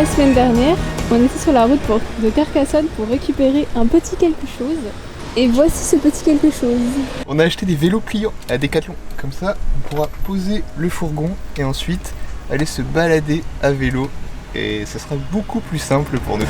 la semaine dernière, on était sur la route de Carcassonne pour récupérer un petit quelque chose. Et voici ce petit quelque chose. On a acheté des vélos pliants à Decathlon. Comme ça, on pourra poser le fourgon et ensuite aller se balader à vélo. Et ça sera beaucoup plus simple pour nous.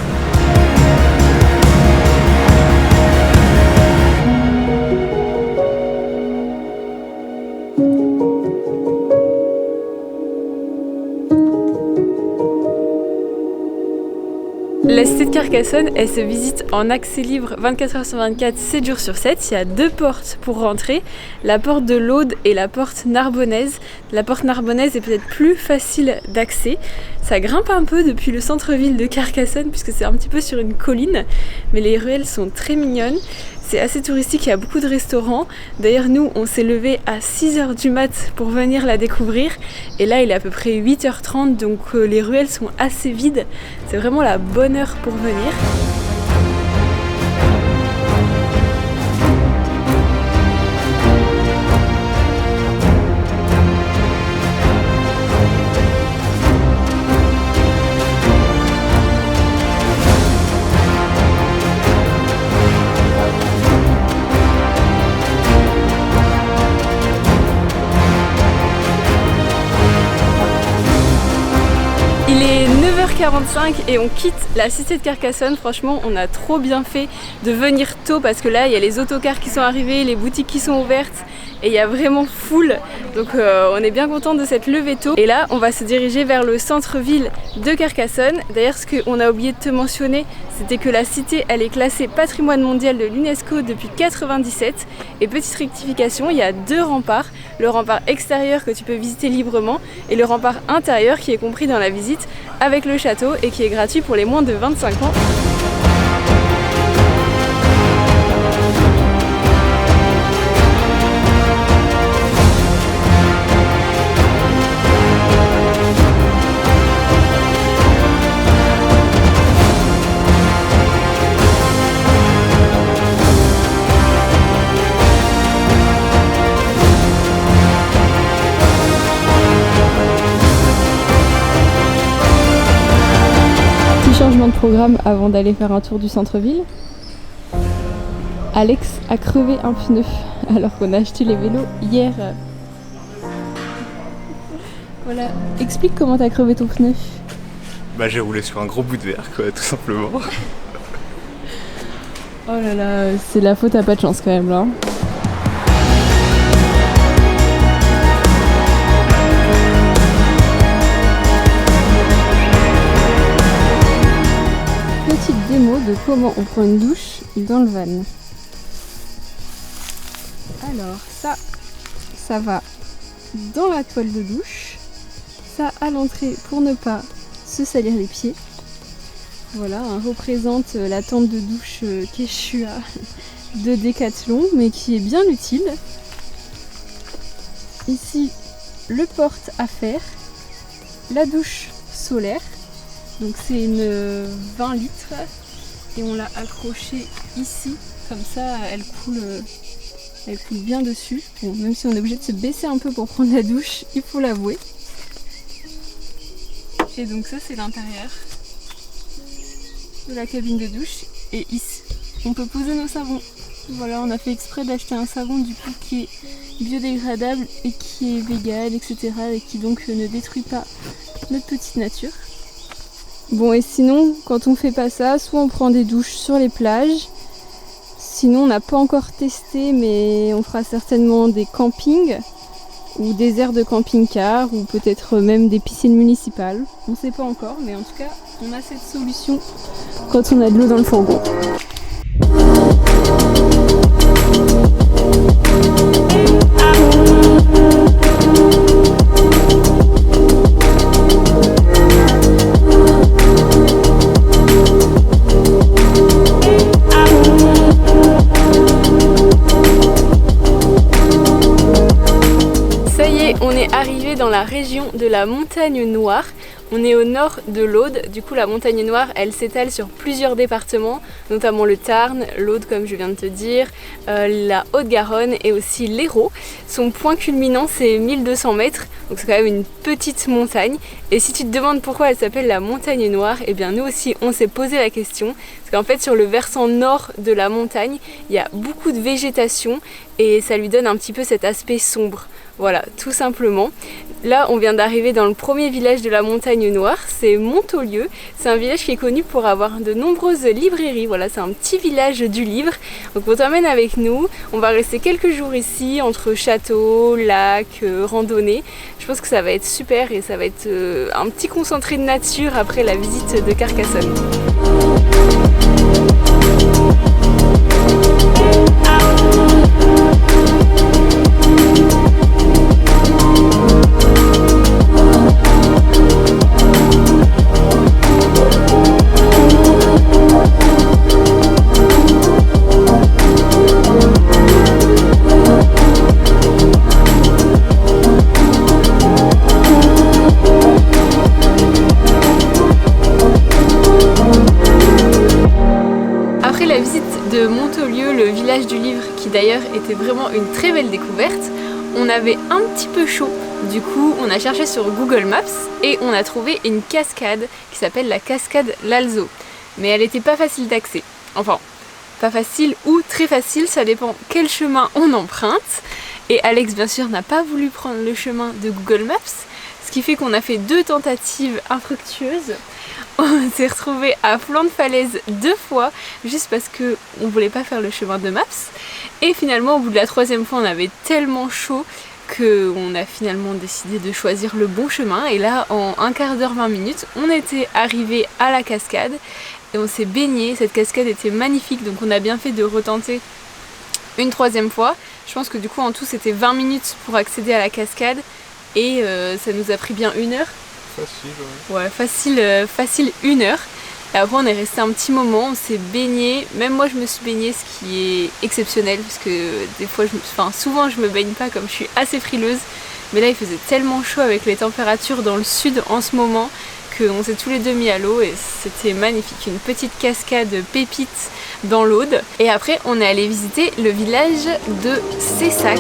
La cité de Carcassonne, elle se visite en accès libre 24h sur 24, 7 jours sur 7. Il y a 2 portes pour rentrer, la porte de l'Aude et la porte narbonnaise. La porte narbonnaise est peut-être plus facile d'accès. Ça grimpe un peu depuis le centre-ville de Carcassonne puisque c'est un petit peu sur une colline, mais les ruelles sont très mignonnes. C'est assez touristique, il y a beaucoup de restaurants. D'ailleurs, nous, on s'est levé à 6h du mat pour venir la découvrir. Et là, il est à peu près 8h30, donc les ruelles sont assez vides. C'est vraiment la bonne heure pour venir. Il est 9h45 et on quitte la cité de Carcassonne. Franchement, on a trop bien fait de venir tôt parce que là, il y a les autocars qui sont arrivés, les boutiques qui sont ouvertes et il y a vraiment full. Donc on est bien content de cette levée tôt. Et là, on va se diriger vers le centre-ville de Carcassonne. D'ailleurs, ce qu'on a oublié de te mentionner, c'était que la cité, elle est classée patrimoine mondial de l'UNESCO depuis 1997. Et petite rectification, il y a 2 remparts. Le rempart extérieur que tu peux visiter librement et le rempart intérieur qui est compris dans la visite avec le château et qui est gratuit pour les moins de 25 ans. Changement de programme avant d'aller faire un tour du centre-ville. Alex a crevé un pneu alors qu'on a acheté les vélos hier. Voilà, explique comment t'as crevé ton pneu. Bah j'ai roulé sur un gros bout de verre quoi, tout simplement. Oh là là, c'est la faute à pas de chance quand même là. Petite démo de comment on prend une douche dans le van. Alors ça va dans la toile de douche, ça à l'entrée pour ne pas se salir les pieds. Voilà, on représente la tente de douche Quechua de Decathlon, mais qui est bien utile. Ici, le porte à fer, la douche solaire. Donc c'est une 20 litres et on l'a accrochée ici, comme ça elle coule bien dessus. Bon, même si on est obligé de se baisser un peu pour prendre la douche, il faut l'avouer. Et donc ça c'est l'intérieur de la cabine de douche. Et ici, on peut poser nos savons. Voilà, on a fait exprès d'acheter un savon du coup qui est biodégradable et qui est vegan, etc. et qui donc ne détruit pas notre petite nature. Bon, et sinon, quand on fait pas ça, soit on prend des douches sur les plages, sinon on n'a pas encore testé, mais on fera certainement des campings ou des aires de camping-car ou peut-être même des piscines municipales. On sait pas encore, mais en tout cas, on a cette solution quand on a de l'eau dans le fourgon. On est arrivé dans la région de la Montagne Noire. On est au nord de l'Aude, du coup la montagne noire elle s'étale sur plusieurs départements, notamment le Tarn, l'Aude comme je viens de te dire, la Haute-Garonne et aussi l'Hérault. Son point culminant c'est 1200 mètres, donc c'est quand même une petite montagne. Et si tu te demandes pourquoi elle s'appelle la montagne noire, eh bien nous aussi on s'est posé la question. Parce qu'en fait sur le versant nord de la montagne, il y a beaucoup de végétation et ça lui donne un petit peu cet aspect sombre. Voilà, tout simplement. Là, on vient d'arriver dans le premier village de la montagne noire, c'est Montaulieu. C'est un village qui est connu pour avoir de nombreuses librairies. Voilà, c'est un petit village du livre. Donc on t'emmène avec nous. On va rester quelques jours ici, entre château, lac, randonnée. Je pense que ça va être super et ça va être un petit concentré de nature après la visite de Carcassonne. De Montaulieu, le village du livre qui d'ailleurs était vraiment une très belle découverte, on avait un petit peu chaud. Du coup on a cherché sur Google Maps et on a trouvé une cascade qui s'appelle la cascade l'Alzot. Mais elle n'était pas facile d'accès. Enfin, pas facile ou très facile, ça dépend quel chemin on emprunte. Et Alex bien sûr n'a pas voulu prendre le chemin de Google Maps, ce qui fait qu'on a fait 2 tentatives infructueuses. On s'est retrouvé à flanc de falaise 2 fois juste parce que on voulait pas faire le chemin de Maps. Et finalement au bout de la 3e fois on avait tellement chaud qu'on a finalement décidé de choisir le bon chemin. Et là en un quart d'heure 20 minutes on était arrivé à la cascade et on s'est baigné. Cette cascade était magnifique donc on a bien fait de retenter une 3e fois. Je pense que du coup en tout c'était 20 minutes pour accéder à la cascade et ça nous a pris bien 1 heure. Facile, ouais. Facile 1 heure. Et après on est resté un petit moment, on s'est baigné. Même moi je me suis baignée, ce qui est exceptionnel parce que des fois, souvent je me baigne pas comme je suis assez frileuse. Mais là il faisait tellement chaud avec les températures dans le sud en ce moment qu'on s'est tous les 2 mis à l'eau et c'était magnifique. Une petite cascade pépite dans l'Aude. Et après on est allé visiter le village de Cessac.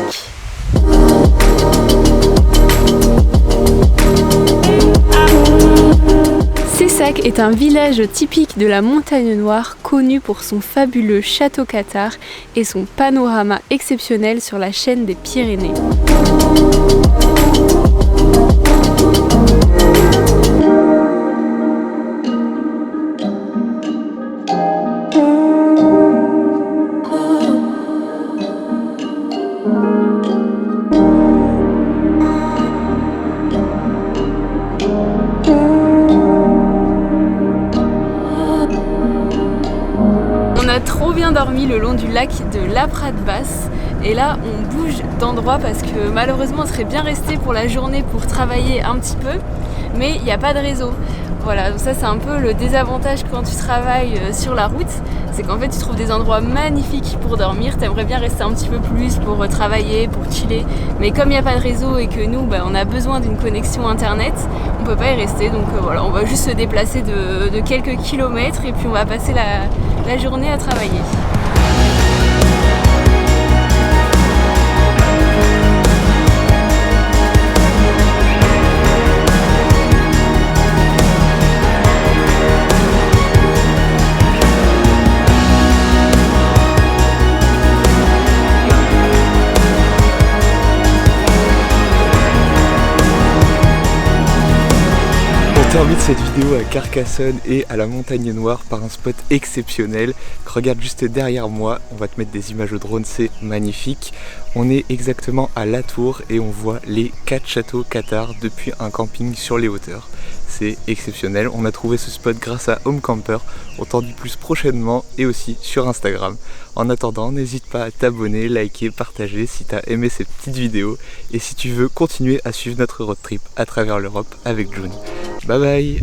Cessac est un village typique de la montagne noire connu pour son fabuleux château cathare et son panorama exceptionnel sur la chaîne des Pyrénées. Trop bien dormi le long du lac de la Prade-Basse et là on bouge d'endroit parce que malheureusement on serait bien resté pour la journée pour travailler un petit peu mais il n'y a pas de réseau. Voilà, donc ça c'est un peu le désavantage quand tu travailles sur la route, c'est qu'en fait tu trouves des endroits magnifiques pour dormir, t'aimerais bien rester un petit peu plus pour travailler, pour chiller, mais comme il n'y a pas de réseau et que nous on a besoin d'une connexion internet, on peut pas y rester, donc voilà, on va juste se déplacer de quelques kilomètres et puis on va passer la journée à travailler. On termine cette vidéo à Carcassonne et à la montagne noire par un spot exceptionnel. Regarde juste derrière moi, on va te mettre des images au drone, c'est magnifique. On est exactement à La Tour et on voit les 4 châteaux cathares depuis un camping sur les hauteurs. C'est exceptionnel, on a trouvé ce spot grâce à Home Camper. On t'en dit plus prochainement et aussi sur Instagram. En attendant, n'hésite pas à t'abonner, liker, partager si tu as aimé cette petite vidéo et si tu veux continuer à suivre notre road trip à travers l'Europe avec June. Bye bye.